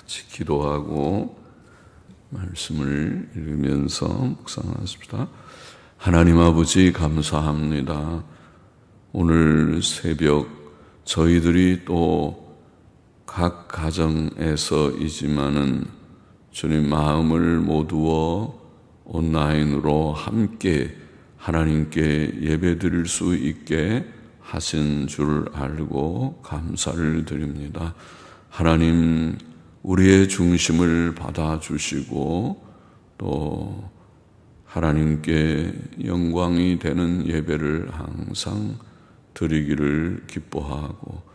같이 기도하고 말씀을 읽으면서 묵상하십시다. 하나님 아버지 감사합니다. 오늘 새벽 저희들이 또 각 가정에서이지만은 주님 마음을 모두어 온라인으로 함께 하나님께 예배드릴 수 있게 하신 줄 알고 감사를 드립니다. 하나님 우리의 중심을 받아주시고 또 하나님께 영광이 되는 예배를 항상 드리기를 기뻐하고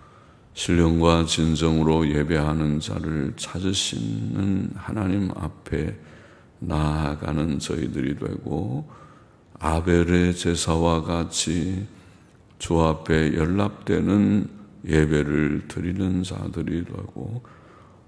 신령과 진정으로 예배하는 자를 찾으시는 하나님 앞에 나아가는 저희들이 되고 아벨의 제사와 같이 주 앞에 연락되는 예배를 드리는 자들이 되고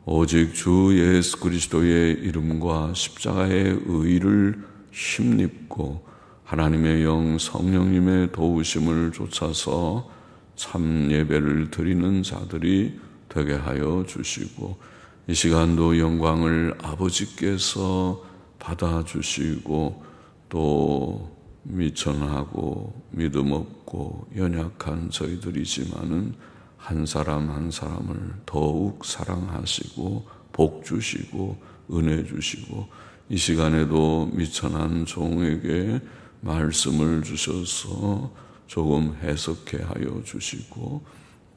오직 주 예수 그리스도의 이름과 십자가의 의를 힘입고 하나님의 영 성령님의 도우심을 좇아서 참 예배를 드리는 자들이 되게 하여 주시고 이 시간도 영광을 아버지께서 받아주시고 또 미천하고 믿음 없고 연약한 저희들이지만은 한 사람 한 사람을 더욱 사랑하시고 복 주시고 은혜 주시고 이 시간에도 미천한 종에게 말씀을 주셔서 조금 해석해 하여 주시고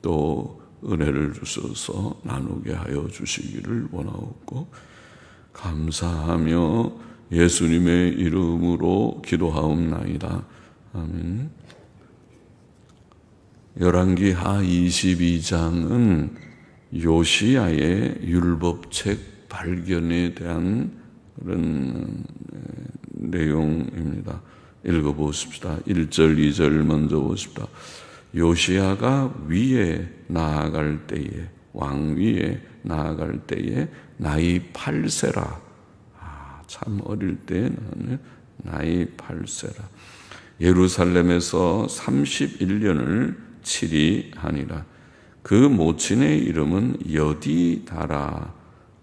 또 은혜를 주셔서 나누게 하여 주시기를 원하옵고 감사하며 예수님의 이름으로 기도하옵나이다. 아멘. 열왕기 하 22장은 요시야의 율법책 발견에 대한 그런 내용입니다. 읽어보십시다. 1절, 2절 먼저 보십시다. 요시야가 위에 나아갈 때에, 왕 위에 나아갈 때에 나이 8세라. 참 어릴 때 나이 8세라. 예루살렘에서 31년을 치리하니라. 그 모친의 이름은 여디다라.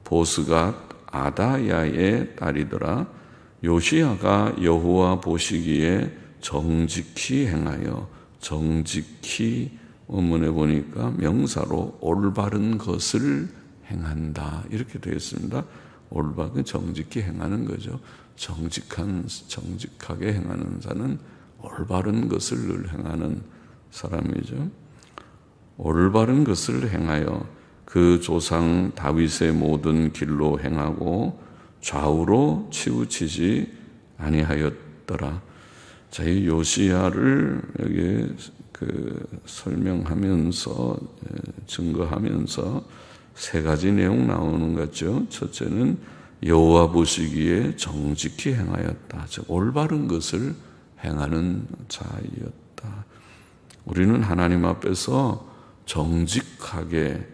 보스가 아다야의 딸이더라. 요시야가 여호와 보시기에 정직히 행하여, 정직히 원문에 보니까 명사로 올바른 것을 행한다 이렇게 되어 있습니다. 올바른 정직히 행하는 거죠. 정직하게 행하는 자는 올바른 것을 늘 행하는 사람이죠. 올바른 것을 행하여 그 조상 다윗의 모든 길로 행하고 좌우로 치우치지 아니하였더라. 자, 이 요시야를 여기 설명하면서 증거하면서 세 가지 내용 나오는 거죠. 첫째는 여호와 보시기에 정직히 행하였다. 즉 올바른 것을 행하는 자였다. 우리는 하나님 앞에서 정직하게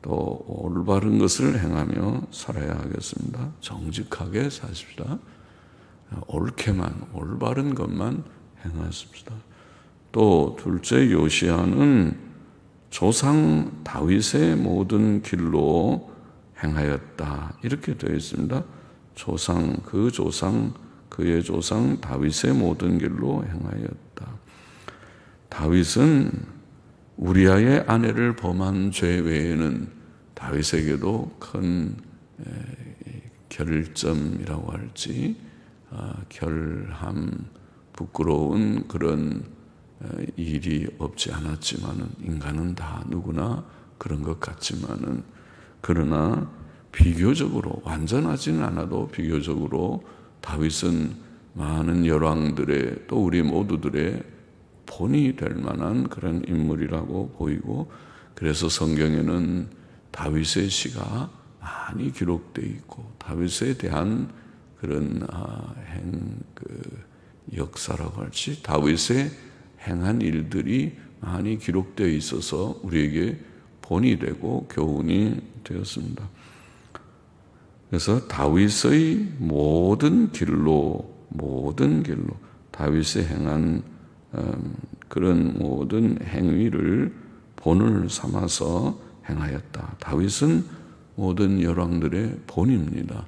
또 올바른 것을 행하며 살아야 하겠습니다. 정직하게 사십시다. 옳게만, 올바른 것만 행하십시다. 또 둘째, 요시야는 조상 다윗의 모든 길로 행하였다 이렇게 되어 있습니다. 그의 조상 다윗의 모든 길로 행하였다. 다윗은 우리아의 아내를 범한 죄 외에는 다윗에게도 큰 결점이라고 할지 결함, 부끄러운 그런 일이 없지 않았지만은 인간은 다 누구나 그런 것 같지만은 그러나 비교적으로 완전하지는 않아도 비교적으로 다윗은 많은 열왕들의 또 우리 모두들의 본이 될 만한 그런 인물이라고 보이고 그래서 성경에는 다윗의 시가 많이 기록되어 있고 다윗에 대한 그런 역사라고 할지 다윗의 행한 일들이 많이 기록되어 있어서 우리에게 본이 되고 교훈이 되었습니다. 그래서 다윗의 모든 길로 다윗의 행한 그런 모든 행위를 본을 삼아서 행하였다. 다윗은 모든 열왕들의 본입니다.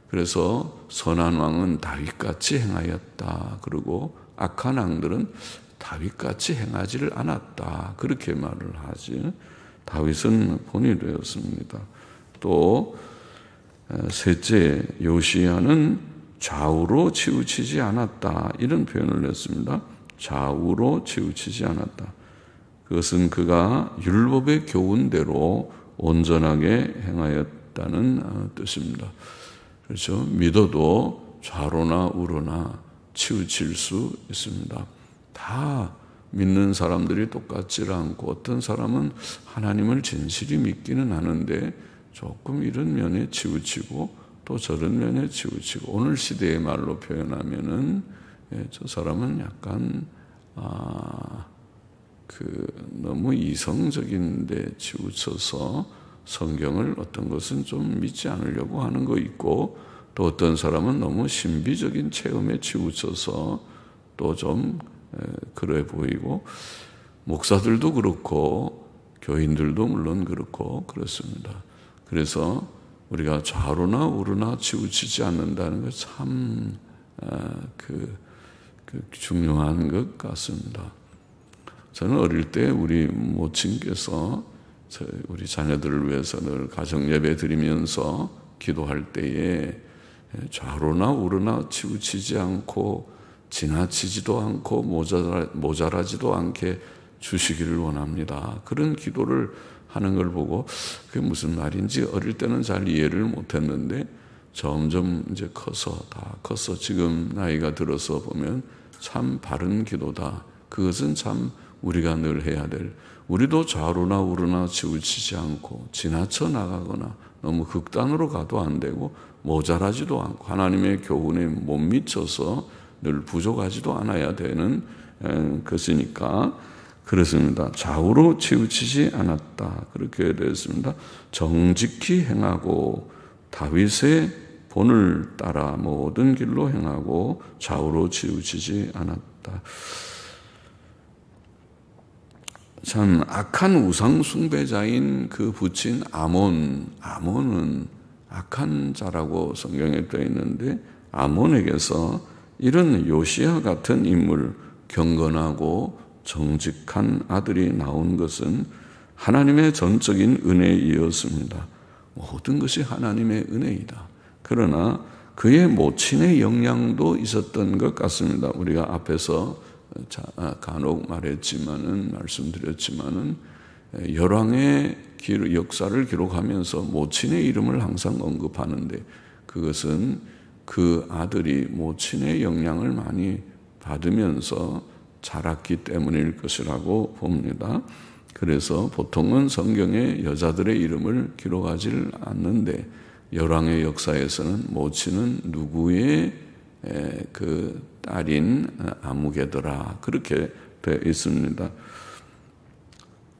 그래서 선한 왕은 다윗같이 행하였다. 그리고 악한 왕들은 다윗같이 행하지를 않았다. 그렇게 말을 하지. 다윗은 본이 되었습니다. 또 셋째, 요시야는 좌우로 치우치지 않았다. 이런 표현을 했습니다. 좌우로 치우치지 않았다. 그것은 그가 율법의 교훈대로 온전하게 행하였다는 뜻입니다. 그렇죠? 믿어도 좌로나 우로나 치우칠 수 있습니다. 다 믿는 사람들이 똑같지 않고 어떤 사람은 하나님을 진실이 믿기는 하는데 조금 이런 면에 치우치고 또 저런 면에 치우치고 오늘 시대의 말로 표현하면은 저 사람은 약간 너무 이성적인 데 치우쳐서 성경을 어떤 것은 좀 믿지 않으려고 하는 거 있고 또 어떤 사람은 너무 신비적인 체험에 치우쳐서 또 좀 그래 보이고 목사들도 그렇고 교인들도 물론 그렇고 그렇습니다. 그래서 우리가 좌로나 우로나 치우치지 않는다는 것 참 중요한 것 같습니다. 저는 어릴 때 우리 모친께서 우리 자녀들을 위해서 늘 가정 예배 드리면서 기도할 때에 좌로나 우로나 치우치지 않고 지나치지도 않고 모자라지도 않게 주시기를 원합니다. 그런 기도를 하는 걸 보고 그게 무슨 말인지 어릴 때는 잘 이해를 못했는데 점점 이제 커서 지금 나이가 들어서 보면 참 바른 기도다. 그것은 참 우리가 늘 해야 될, 우리도 좌로나 우로나 치우치지 않고 지나쳐 나가거나 너무 극단으로 가도 안 되고 모자라지도 않고 하나님의 교훈에 못 미쳐서 늘 부족하지도 않아야 되는 것이니까 그렇습니다. 좌우로 치우치지 않았다. 그렇게 되었습니다. 정직히 행하고 다윗의 본을 따라 모든 길로 행하고 좌우로 치우치지 않았다. 참 악한 우상 숭배자인 그 부친 아몬은 악한 자라고 성경에 되어 있는데 아몬에게서 이런 요시야 같은 인물, 경건하고 정직한 아들이 나온 것은 하나님의 전적인 은혜이었습니다. 모든 것이 하나님의 은혜이다. 그러나 그의 모친의 영향도 있었던 것 같습니다. 우리가 앞에서 간혹 말씀드렸지만은 열왕의 역사를 기록하면서 모친의 이름을 항상 언급하는데 그것은 그 아들이 모친의 영향을 많이 받으면서 자랐기 때문일 것이라고 봅니다. 그래서 보통은 성경에 여자들의 이름을 기록하지 않는데 열왕의 역사에서는 모친은 누구의 그 딸인 아무개더라 그렇게 되어 있습니다.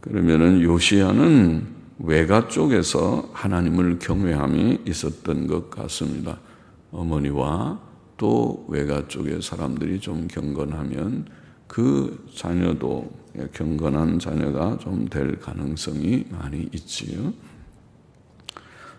그러면은 요시야는 외가 쪽에서 하나님을 경외함이 있었던 것 같습니다. 어머니와 또 외가 쪽의 사람들이 좀 경건하면 그 자녀도 경건한 자녀가 좀 될 가능성이 많이 있지요.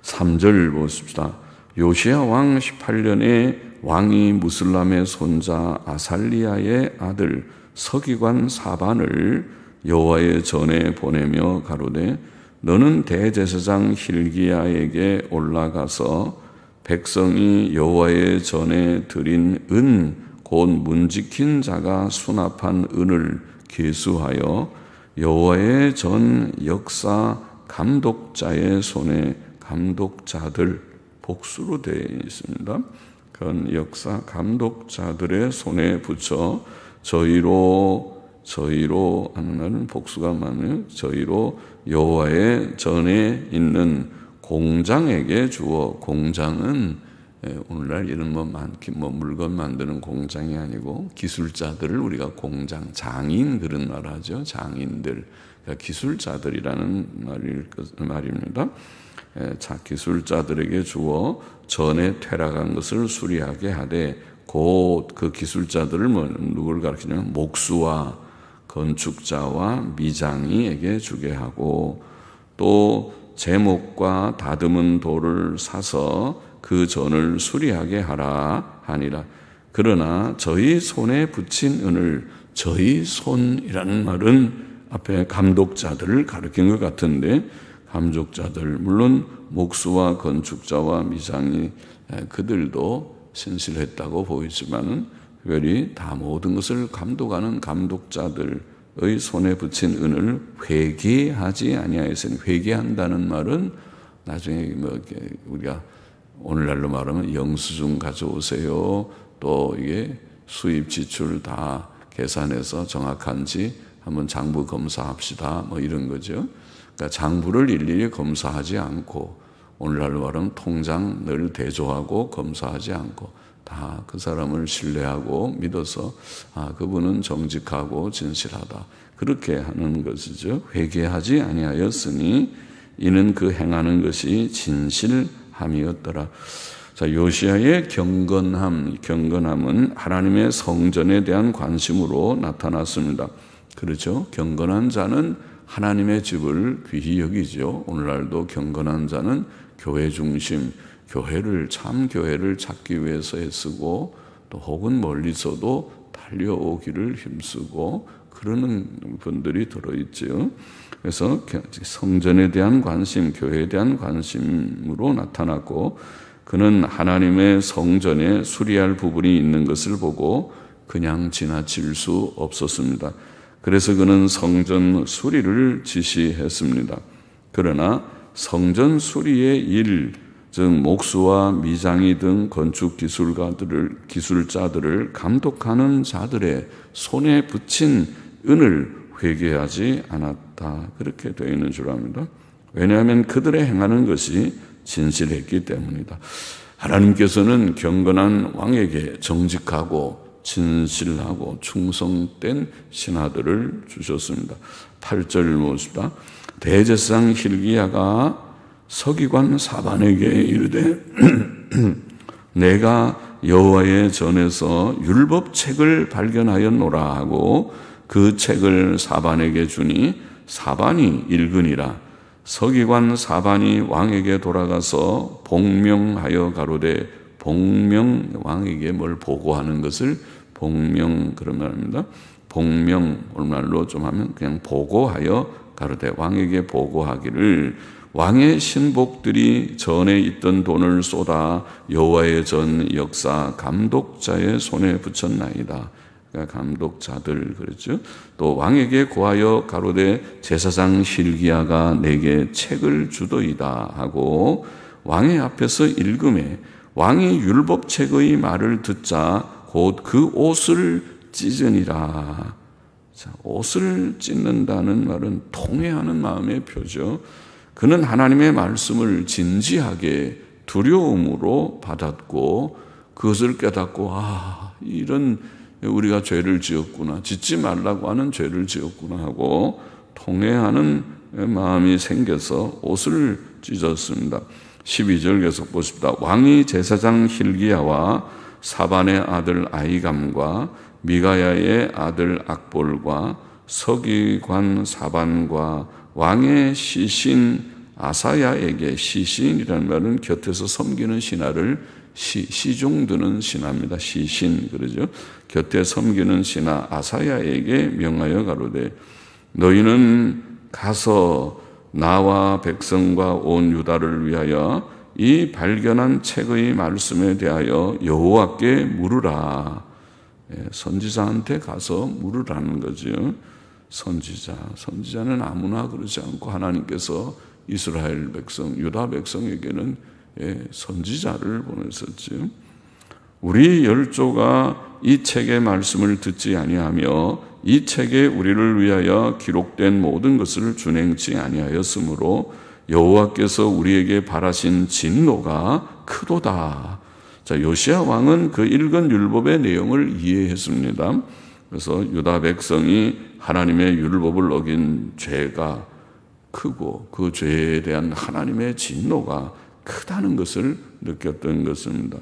3절 보십시다. 요시야 왕 18년에 왕이 무슬람의 손자 아살리야의 아들 서기관 사반을 여호와의 전에 보내며 가로되 너는 대제사장 hil기야에게 올라가서 백성이 여호와의 전에 드린 은 곧 문지킨 자가 수납한 은을 계수하여 여호와의 전 역사 감독자의 손에 감독자들 복수로 되어 있습니다. 그런 역사 감독자들의 손에 붙여 저희로 하는 날은 복수가 많아요. 저희로 여호와의 전에 있는 공장에게 주어 공장은 오늘날 이런 물건 만드는 공장이 아니고 기술자들을 우리가 공장 장인 그런 말 하죠. 장인들 그러니까 기술자들이라는 말입니다. 기술자들에게 주어 전에 퇴락한 것을 수리하게 하되 곧 그 기술자들을 누구를 가르치냐면 목수와 건축자와 미장이에게 주게 하고 또 제목과 다듬은 돌을 사서 그 전을 수리하게 하라 하니라. 그러나 저희 손에 붙인 은을, 저희 손이라는 말은 앞에 감독자들을 가리킨 것 같은데, 감독자들, 물론 목수와 건축자와 미장이 그들도 신실했다고 보이지만은 특별히 다 모든 것을 감독하는 감독자들의 손에 붙인 은을 회개하지 아니하였으니, 회개한다는 말은 나중에 뭐 우리가 오늘날로 말하면 영수증 가져오세요. 또 이게 수입 지출 다 계산해서 정확한지 한번 장부 검사합시다. 뭐 이런 거죠. 그러니까 장부를 일일이 검사하지 않고, 오늘날로 말하면 통장을 대조하고 검사하지 않고 다 그 사람을 신뢰하고 믿어서 그분은 정직하고 진실하다, 그렇게 하는 것이죠. 회개하지 아니하였으니 이는 그 행하는 것이 진실함이었더라. 자, 요시야의 경건함은 하나님의 성전에 대한 관심으로 나타났습니다. 그렇죠? 경건한 자는 하나님의 집을 귀히 여기죠. 오늘날도 경건한 자는 교회 중심, 참 교회를 찾기 위해서 애쓰고, 또 혹은 멀리서도 달려오기를 힘쓰고 그러는 분들이 들어있죠. 그래서 성전에 대한 관심, 교회에 대한 관심으로 나타났고, 그는 하나님의 성전에 수리할 부분이 있는 것을 보고 그냥 지나칠 수 없었습니다. 그래서 그는 성전 수리를 지시했습니다. 그러나 성전 수리의 일, 즉 목수와 미장이 등 건축 기술자들을 감독하는 자들의 손에 붙인 은을 회개하지 않았다, 그렇게 되어 있는 줄 압니다. 왜냐하면 그들의 행하는 것이 진실했기 때문이다. 하나님께서는 경건한 왕에게 정직하고 진실하고 충성된 신하들을 주셨습니다. 8절 봅시다. 대제사장 hil기야가 서기관 사반에게 이르되 내가 여호와의 전에서 율법책을 발견하였노라 하고 그 책을 사반에게 주니 사반이 읽으니라. 서기관 사반이 왕에게 돌아가서 복명하여 가로되, 복명, 왕에게 뭘 보고하는 것을 복명 그런 말입니다. 복명, 오늘날로 좀 하면 그냥 보고하여 가로되, 왕에게 보고하기를 왕의 신복들이 전에 있던 돈을 쏟아 여호와의 전 역사 감독자의 손에 붙였나이다. 그러니까 감독자들, 그랬죠. 또 왕에게 고하여 가로되 제사장 hil기야가 내게 책을 주도이다 하고 왕의 앞에서 읽음에 왕이 율법책의 말을 듣자 곧 그 옷을 찢으니라. 자, 옷을 찢는다는 말은 통회하는 마음의 표죠. 그는 하나님의 말씀을 진지하게 두려움으로 받았고 그것을 깨닫고 이런 우리가 죄를 지었구나, 짓지 말라고 하는 죄를 지었구나 하고 통회하는 마음이 생겨서 옷을 찢었습니다. 12절 계속 보십시다. 왕이 제사장 hil기야와 사반의 아들 아히감과 미가야의 아들 악볼과 서기관 사반과 왕의 시신 아사야에게, 시신이라는 말은 곁에서 섬기는 신하를 시종드는 신하입니다. 시신, 그러죠. 곁에 섬기는 신하 아사야에게 명하여 가로되 너희는 가서 나와 백성과 온 유다를 위하여 이 발견한 책의 말씀에 대하여 여호와께 물으라. 선지자한테 가서 물으라는 거죠. 선지자는 아무나 그러지 않고 하나님께서 이스라엘 백성, 유다 백성에게는 선지자를 보냈었죠. 우리 열조가 이 책의 말씀을 듣지 아니하며 이 책에 우리를 위하여 기록된 모든 것을 준행치 아니하였으므로 여호와께서 우리에게 바라신 진노가 크도다. 자, 요시야 왕은 그 읽은 율법의 내용을 이해했습니다. 그래서 유다 백성이 하나님의 율법을 어긴 죄가 크고 그 죄에 대한 하나님의 진노가 크다는 것을 느꼈던 것입니다.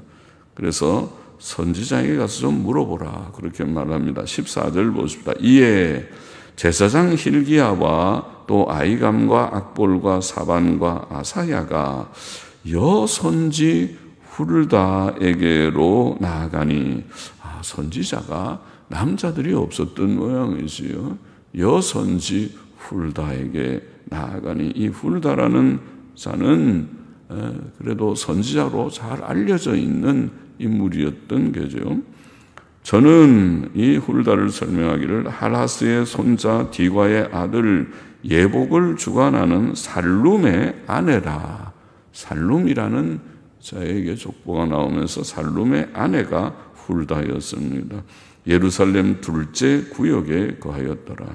그래서 선지자에게 가서 좀 물어보라, 그렇게 말합니다. 14절 보십시다. 이에 제사장 hil기야와 또 아이감과 악볼과 사반과 아사야가 여선지 훌다에게로 나아가니, 선지자가 남자들이 없었던 모양이지요. 여선지 훌다에게 나아가니, 이 훌다라는 자는 그래도 선지자로 잘 알려져 있는 인물이었던 거죠. 저는 이 훌다를 설명하기를 할하스의 손자 디과의 아들 예복을 주관하는 살룸의 아내라. 살룸이라는 자에게 족보가 나오면서 살룸의 아내가 훌다였습니다. 예루살렘 둘째 구역에 거하였더라.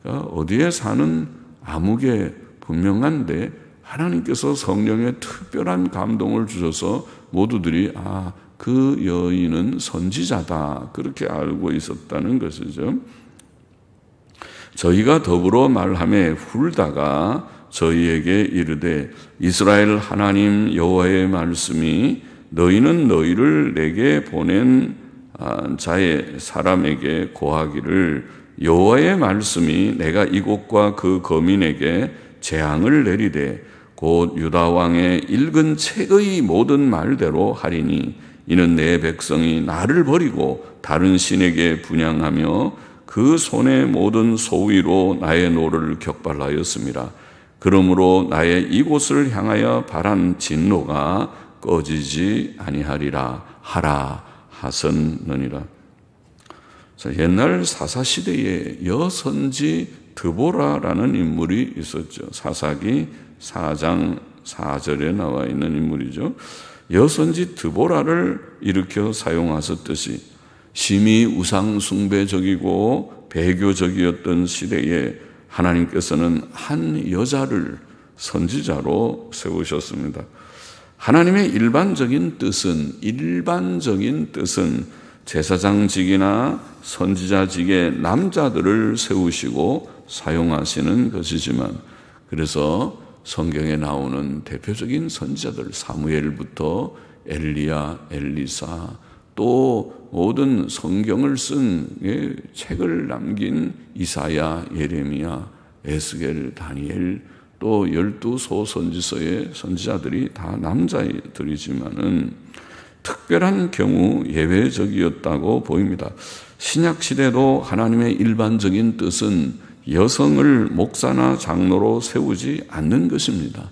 그러니까 어디에 사는 아무개 분명한데 하나님께서 성령의 특별한 감동을 주셔서 모두들이 그 여인은 선지자다, 그렇게 알고 있었다는 것이죠. 저희가 더불어 말하매 훌다가 저희에게 이르되 이스라엘 하나님 여호와의 말씀이 너희는 너희를 내게 보낸 자의 사람에게 고하기를 여호와의 말씀이 내가 이곳과 그 거민에게 재앙을 내리되 곧 유다 왕의 읽은 책의 모든 말대로 하리니 이는 내 백성이 나를 버리고 다른 신에게 분향하며 그 손의 모든 소위로 나의 노를 격발하였습니다. 그러므로 나의 이곳을 향하여 발한 진노가 꺼지지 아니하리라 하라 하셨느니라. 옛날 사사시대에 여선지 드보라라는 인물이 있었죠. 사사기 4장 4절에 나와 있는 인물이죠. 여선지 드보라를 일으켜 사용하셨듯이 심히 우상숭배적이고 배교적이었던 시대에 하나님께서는 한 여자를 선지자로 세우셨습니다. 하나님의 일반적인 뜻은 제사장직이나 선지자직의 남자들을 세우시고 사용하시는 것이지만, 그래서 성경에 나오는 대표적인 선지자들 사무엘부터 엘리야, 엘리사, 또 모든 성경을 쓴 책을 남긴 이사야, 예레미야, 에스겔, 다니엘, 또 12소 선지서의 선지자들이 다 남자들이지만은 특별한 경우 예외적이었다고 보입니다. 신약 시대도 하나님의 일반적인 뜻은 여성을 목사나 장로로 세우지 않는 것입니다.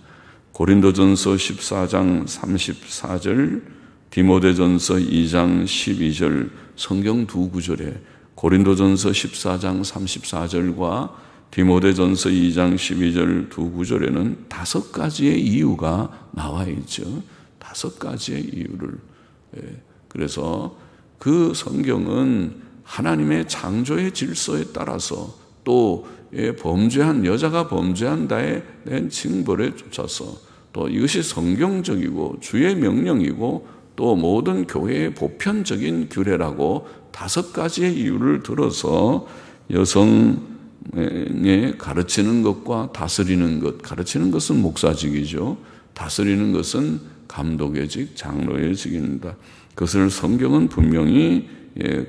고린도전서 14장 34절, 디모데전서 2장 12절, 성경 두 구절에 고린도전서 14장 34절과 디모데전서 2장 12절 두 구절에는 5가지의 이유가 나와 있죠. 5가지의 이유를. 그래서 그 성경은 하나님의 창조의 질서에 따라서 또 여자가 범죄한 다에 낸 징벌에 쫓아서 또 이것이 성경적이고 주의 명령이고 또 모든 교회의 보편적인 규례라고 5가지의 이유를 들어서 여성에 가르치는 것과 다스리는 것, 가르치는 것은 목사직이죠. 다스리는 것은 감독의 직, 장로의 직입니다. 그것을 성경은 분명히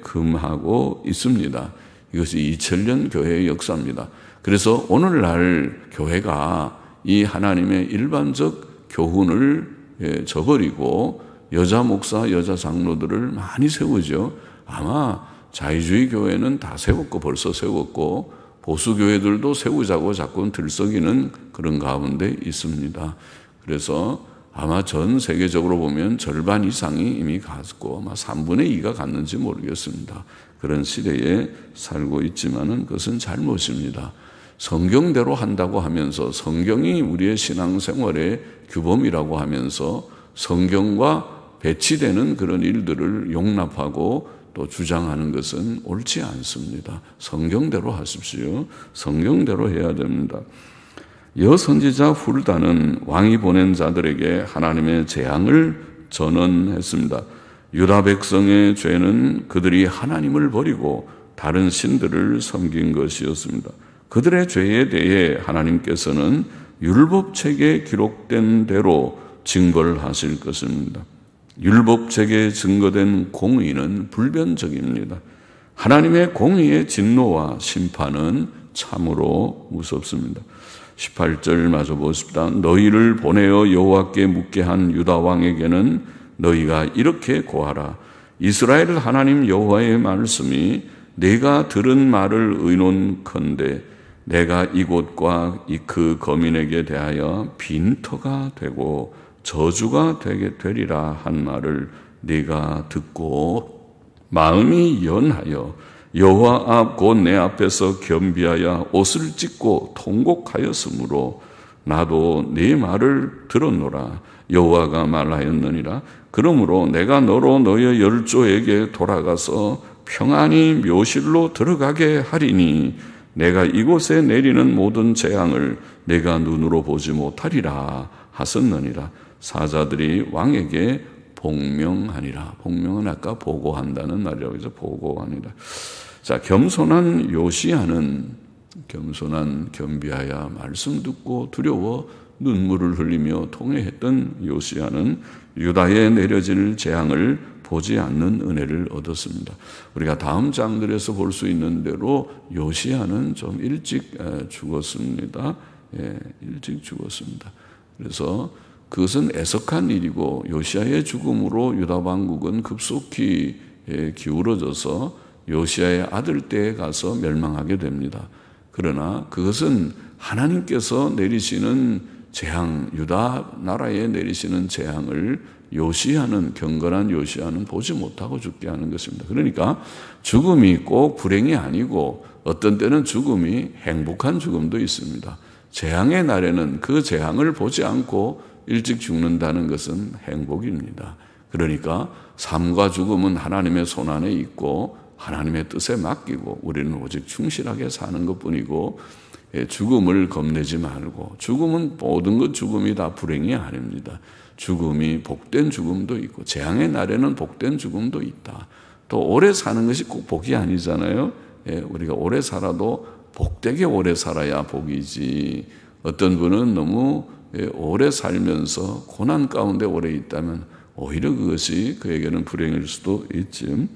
금하고 있습니다. 이것이 2000년 교회의 역사입니다. 그래서 오늘날 교회가 이 하나님의 일반적 교훈을 저버리고 여자 목사, 여자 장로들을 많이 세우죠. 아마 자유주의 교회는 다 세웠고 벌써 세웠고 보수 교회들도 세우자고 자꾸 들썩이는 그런 가운데 있습니다. 그래서 아마 전 세계적으로 보면 절반 이상이 이미 갔고 아마 3분의 2가 갔는지 모르겠습니다. 그런 시대에 살고 있지만은 그것은 잘못입니다. 성경대로 한다고 하면서 성경이 우리의 신앙생활의 규범이라고 하면서 성경과 배치되는 그런 일들을 용납하고 또 주장하는 것은 옳지 않습니다. 성경대로 하십시오. 성경대로 해야 됩니다. 여선지자 훌다는 왕이 보낸 자들에게 하나님의 재앙을 전언했습니다. 유다 백성의 죄는 그들이 하나님을 버리고 다른 신들을 섬긴 것이었습니다. 그들의 죄에 대해 하나님께서는 율법책에 기록된 대로 징벌하실 것입니다. 율법책에 증거된 공의는 불변적입니다. 하나님의 공의의 진노와 심판은 참으로 무섭습니다. 18절 마저 보십시다. 너희를 보내어 여호와께 묻게 한 유다 왕에게는 너희가 이렇게 고하라. 이스라엘 하나님 여호와의 말씀이 내가 들은 말을 의논컨대 내가 이곳과 그 거민에게 대하여 빈터가 되고 저주가 되게 되리라 한 말을 네가 듣고 마음이 연하여 여호와 앞 곧 내 앞에서 겸비하여 옷을 찢고 통곡하였으므로 나도 네 말을 들었노라. 여호와가 말하였느니라. 그러므로 내가 너로 너의 열조에게 돌아가서 평안히 묘실로 들어가게 하리니 내가 이곳에 내리는 모든 재앙을 내가 눈으로 보지 못하리라 하셨느니라. 사자들이 왕에게 복명하니라. 복명은 아까 보고한다는 말이라고 해서 보고하니라. 자, 겸손한 요시야는 겸손한 겸비하여 말씀 듣고 두려워 눈물을 흘리며 통회했던 요시야는 유다에 내려질 재앙을 보지 않는 은혜를 얻었습니다. 우리가 다음 장들에서 볼 수 있는 대로 요시야는 좀 일찍 죽었습니다. 일찍 죽었습니다. 그래서 그것은 애석한 일이고 요시야의 죽음으로 유다 왕국은 급속히 기울어져서 요시야의 아들 때에 가서 멸망하게 됩니다. 그러나 그것은 하나님께서 내리시는 재앙, 유다 나라에 내리시는 재앙을 요시야는, 경건한 요시야는 보지 못하고 죽게 하는 것입니다. 그러니까 죽음이 꼭 불행이 아니고 어떤 때는 죽음이 행복한 죽음도 있습니다. 재앙의 날에는 그 재앙을 보지 않고 일찍 죽는다는 것은 행복입니다. 그러니까 삶과 죽음은 하나님의 손안에 있고 하나님의 뜻에 맡기고 우리는 오직 충실하게 사는 것뿐이고 죽음을 겁내지 말고, 죽음은 모든 것 죽음이 다 불행이 아닙니다. 죽음이 복된 죽음도 있고 재앙의 날에는 복된 죽음도 있다. 또 오래 사는 것이 꼭 복이 아니잖아요. 우리가 오래 살아도 복되게 오래 살아야 복이지, 어떤 분은 너무 오래 살면서 고난 가운데 오래 있다면 오히려 그것이 그에게는 불행일 수도 있지.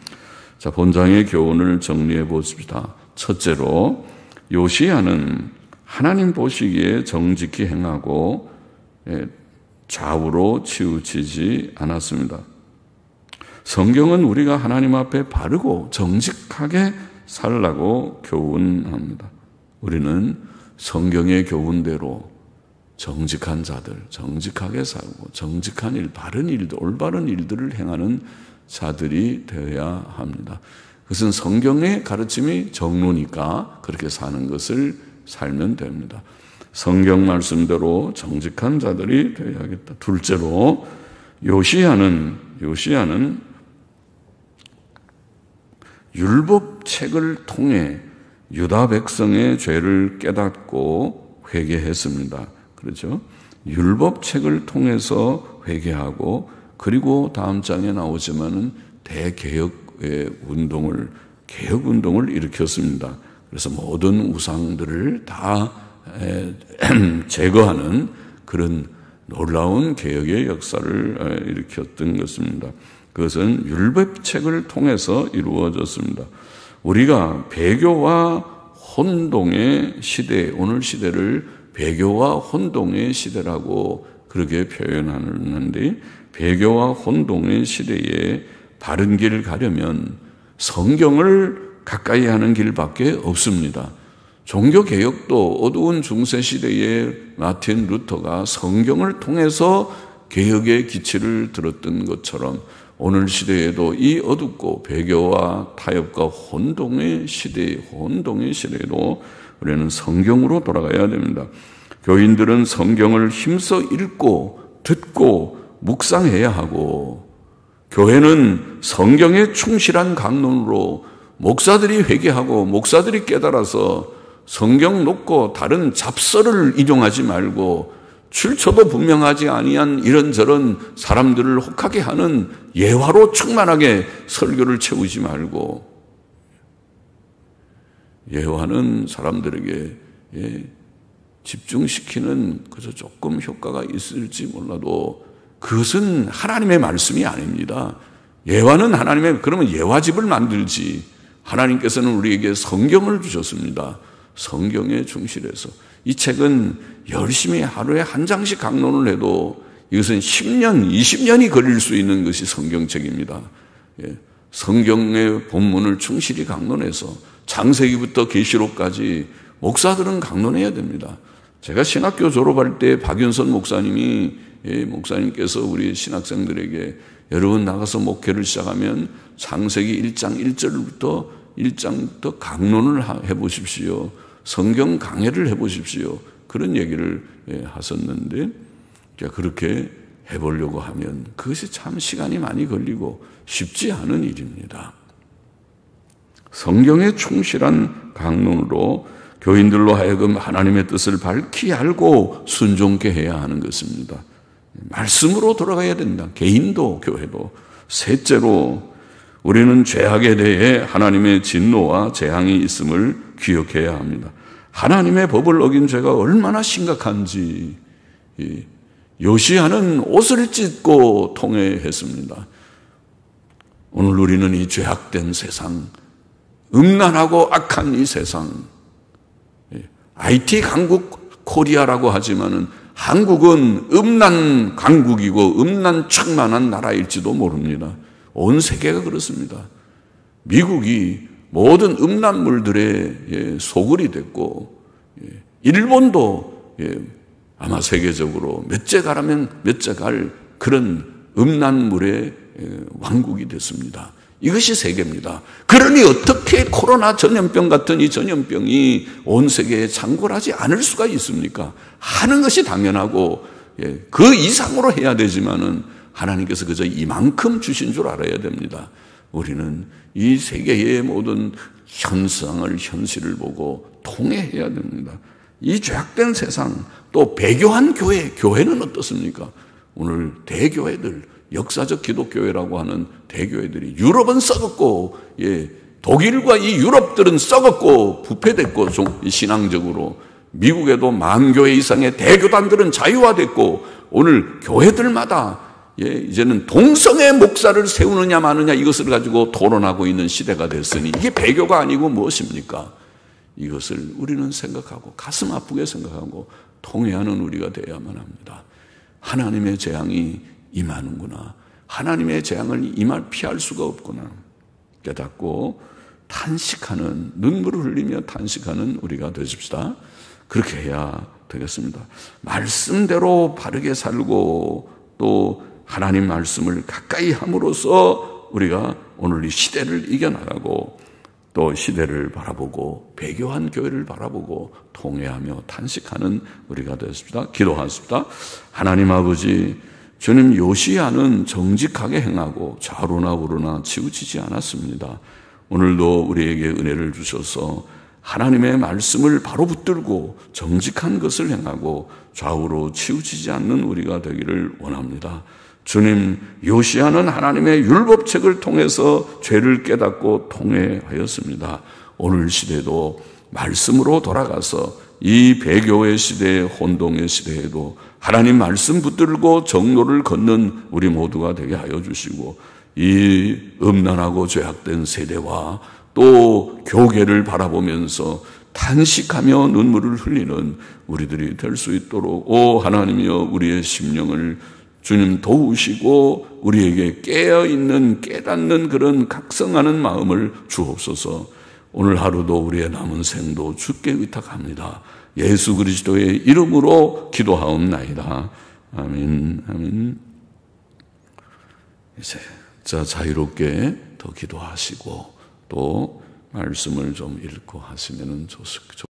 자, 본장의 교훈을 정리해 보십시다. 첫째로 요시야는 하나님 보시기에 정직히 행하고 좌우로 치우치지 않았습니다. 성경은 우리가 하나님 앞에 바르고 정직하게 살라고 교훈합니다. 우리는 성경의 교훈대로 정직한 자들, 정직하게 살고 정직한 일, 바른 일들, 올바른 일들을 행하는 자들이 되어야 합니다. 그것은 성경의 가르침이 정로니까 그렇게 사는 것을 살면 됩니다. 성경 말씀대로 정직한 자들이 되어야겠다. 둘째로 요시야는 율법책을 통해 유다 백성의 죄를 깨닫고 회개했습니다. 그렇죠? 율법책을 통해서 회개하고, 그리고 다음 장에 나오지만은 대개혁의 개혁 운동을 일으켰습니다. 그래서 모든 우상들을 다 제거하는 그런 놀라운 개혁의 역사를 일으켰던 것입니다. 그것은 율법책을 통해서 이루어졌습니다. 우리가 배교와 혼동의 시대, 오늘 시대를 배교와 혼동의 시대라고 그렇게 표현하는데, 배교와 혼동의 시대에 바른 길을 가려면 성경을 가까이 하는 길밖에 없습니다. 종교개혁도 어두운 중세시대의 마틴 루터가 성경을 통해서 개혁의 기치를 들었던 것처럼 오늘 시대에도 이 어둡고 배교와 타협과 혼동의 시대에도 우리는 성경으로 돌아가야 됩니다. 교인들은 성경을 힘써 읽고 듣고 묵상해야 하고, 교회는 성경에 충실한 강론으로 목사들이 회개하고 목사들이 깨달아서 성경 놓고 다른 잡설을 인용하지 말고 출처도 분명하지 아니한 이런저런 사람들을 혹하게 하는 예화로 충만하게 설교를 채우지 말고, 예화는 사람들에게 집중시키는 그저 조금 효과가 있을지 몰라도 그것은 하나님의 말씀이 아닙니다. 예화는 그러면 예화집을 만들지, 하나님께서는 우리에게 성경을 주셨습니다. 성경에 충실해서 이 책은 열심히 하루에 한 장씩 강론을 해도 이것은 10년, 20년이 걸릴 수 있는 것이 성경책입니다. 성경의 본문을 충실히 강론해서 창세기부터 계시록까지 목사들은 강론해야 됩니다. 제가 신학교 졸업할 때 박윤선 목사님께서 우리 신학생들에게 여러분 나가서 목회를 시작하면 창세기 1장 1절부터 1장부터 강론을 해보십시오. 성경 강해를 해보십시오. 그런 얘기를 하셨는데 그렇게 해보려고 하면 그것이 참 시간이 많이 걸리고 쉽지 않은 일입니다. 성경에 충실한 강론으로 교인들로 하여금 하나님의 뜻을 밝히 알고 순종케 해야 하는 것입니다. 말씀으로 돌아가야 된다. 개인도 교회도. 셋째로 우리는 죄악에 대해 하나님의 진노와 재앙이 있음을 기억해야 합니다. 하나님의 법을 어긴 죄가 얼마나 심각한지 요시야는 옷을 찢고 통회했습니다. 오늘 우리는 이 죄악된 세상, 음란하고 악한 이 세상, IT 강국 코리아라고 하지만은 한국은 음란 강국이고 음란 충만한 나라일지도 모릅니다. 온 세계가 그렇습니다. 미국이 모든 음란물들의 소굴이 됐고 일본도 아마 세계적으로 몇째 가라면 몇째 갈 그런 음란물의 왕국이 됐습니다. 이것이 세계입니다. 그러니 어떻게 코로나 전염병 같은 이 전염병이 온 세계에 창궐하지 않을 수가 있습니까? 하는 것이 당연하고 그 이상으로 해야 되지만은 하나님께서 그저 이만큼 주신 줄 알아야 됩니다. 우리는 이 세계의 모든 현실을 보고 통회해야 됩니다. 이 죄악된 세상, 또 배교한 교회는 어떻습니까? 오늘 대교회들, 역사적 기독교회라고 하는 대교회들이 유럽은 썩었고, 독일과 이 유럽들은 썩었고 부패됐고 신앙적으로 미국에도 10,000교회 이상의 대교단들은 자유화됐고 오늘 교회들마다 이제는 동성애 목사를 세우느냐 마느냐 이것을 가지고 토론하고 있는 시대가 됐으니 이게 배교가 아니고 무엇입니까? 이것을 우리는 생각하고 가슴 아프게 생각하고 통회하는 우리가 되어야만 합니다. 하나님의 재앙이 임하는구나. 하나님의 재앙을 피할 수가 없구나. 깨닫고 탄식하는, 눈물을 흘리며 탄식하는 우리가 되십시다. 그렇게 해야 되겠습니다. 말씀대로 바르게 살고 또 하나님 말씀을 가까이 함으로써 우리가 오늘 이 시대를 이겨나가고 또 시대를 바라보고 배교한 교회를 바라보고 통회하며 탄식하는 우리가 되었습니다. 기도하십시다. 하나님 아버지, 주님 요시야는 정직하게 행하고 좌로나 우로나 치우치지 않았습니다. 오늘도 우리에게 은혜를 주셔서 하나님의 말씀을 바로 붙들고 정직한 것을 행하고 좌우로 치우치지 않는 우리가 되기를 원합니다. 주님, 요시야는 하나님의 율법책을 통해서 죄를 깨닫고 통회하였습니다. 오늘 시대도 말씀으로 돌아가서 이 배교의 시대, 혼동의 시대에도 하나님 말씀 붙들고 정로를 걷는 우리 모두가 되게 하여 주시고 이 음란하고 죄악된 세대와 또 교계를 바라보면서 탄식하며 눈물을 흘리는 우리들이 될 수 있도록 오 하나님이여 우리의 심령을 주님 도우시고 우리에게 깨어있는 깨닫는 그런 각성하는 마음을 주옵소서. 오늘 하루도 우리의 남은 생도 주께 의탁합니다. 예수 그리스도의 이름으로 기도하옵나이다. 아멘. 아멘. 이제 자유롭게 더 기도하시고 또 말씀을 좀 읽고 하시면 좋습니다.